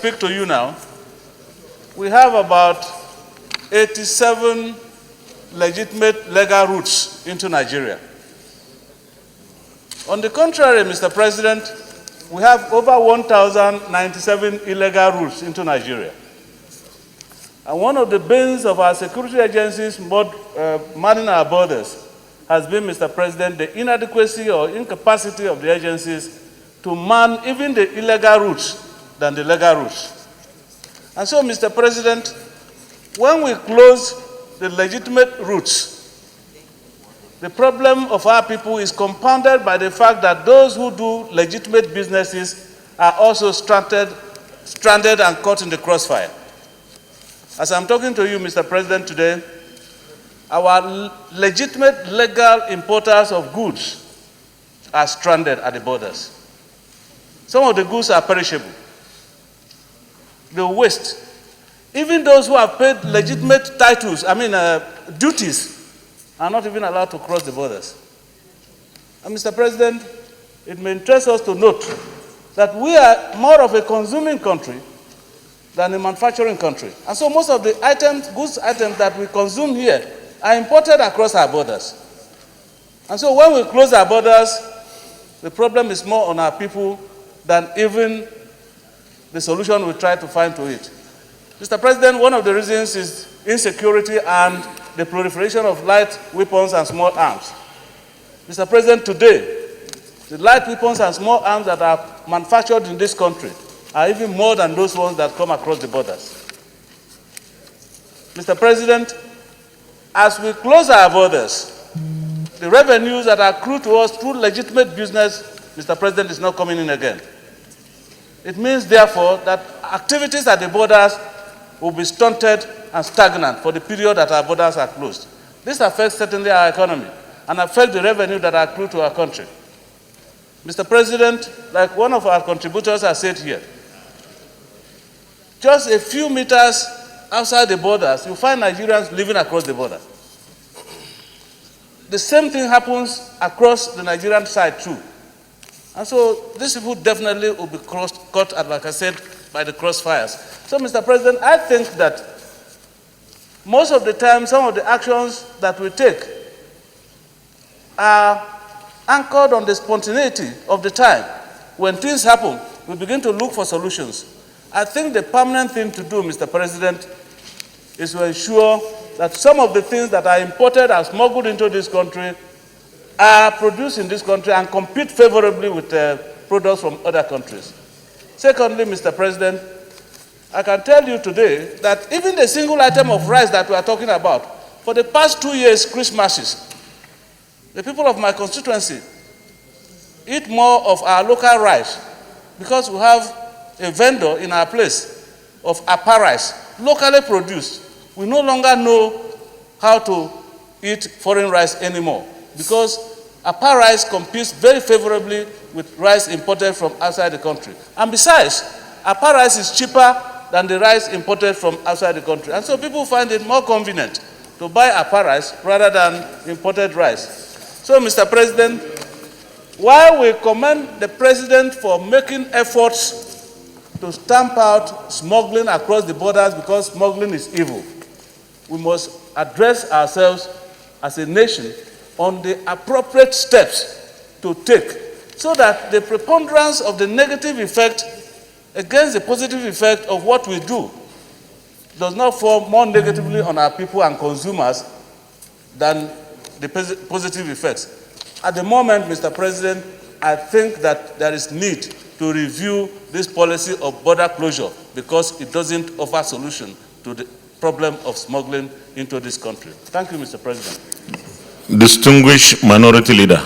speak to you now, we have about 87 legitimate legal routes into Nigeria. On the contrary, Mr. President, we have over 1,097 illegal routes into Nigeria. And one of the bans of our security agencies manning our borders has been, Mr. President, the inadequacy or incapacity of the agencies to man even the illegal routes than the legal routes. And so, Mr. President, when we close the legitimate routes, the problem of our people is compounded by the fact that those who do legitimate businesses are also stranded and caught in the crossfire. As I'm talking to you, Mr. President, today, our legitimate legal importers of goods are stranded at the borders. Some of the goods are perishable. They waste. Even those who have paid legitimate duties, are not even allowed to cross the borders. And Mr. President, it may interest us to note that we are more of a consuming country than a manufacturing country. And so most of the goods items that we consume here are imported across our borders. And so when we close our borders, the problem is more on our people than even the solution we try to find to it. Mr. President, one of the reasons is insecurity and the proliferation of light weapons and small arms. Mr. President, today, the light weapons and small arms that are manufactured in this country are even more than those ones that come across the borders. Mr. President, as we close our borders, the revenues that accrue to us through legitimate business, Mr. President, is not coming in again. It means, therefore, that activities at the borders will be stunted and stagnant for the period that our borders are closed. This affects certainly our economy and affects the revenue that accrue to our country. Mr. President, like one of our contributors has said here, just a few meters outside the borders, you find Nigerians living across the border. The same thing happens across the Nigerian side too. And so these people definitely will be caught, like I said, by the crossfires. So, Mr. President, I think that most of the time, some of the actions that we take are anchored on the spontaneity of the time. When things happen, we begin to look for solutions. I think the permanent thing to do, Mr. President, is to ensure that some of the things that are imported and smuggled into this country are produced in this country and compete favorably with products from other countries. Secondly, Mr. President, I can tell you today that even the single item of rice that we are talking about, for the past 2 years, Christmases, the people of my constituency eat more of our local rice because we have a vendor in our place of Abba rice, locally produced. We no longer know how to eat foreign rice anymore because Abba rice competes very favorably with rice imported from outside the country. And besides, Abba rice is cheaper than the rice imported from outside the country. And so people find it more convenient to buy Abba rice rather than imported rice. So, Mr. President, while we commend the President for making efforts to stamp out smuggling across the borders because smuggling is evil, we must address ourselves as a nation on the appropriate steps to take so that the preponderance of the negative effect against the positive effect of what we do does not fall more negatively on our people and consumers than the positive effects. At the moment, Mr. President, I think that there is need to review this policy of border closure because it doesn't offer solution to the problem of smuggling into this country. Thank you, Mr. President. Distinguished Minority Leader.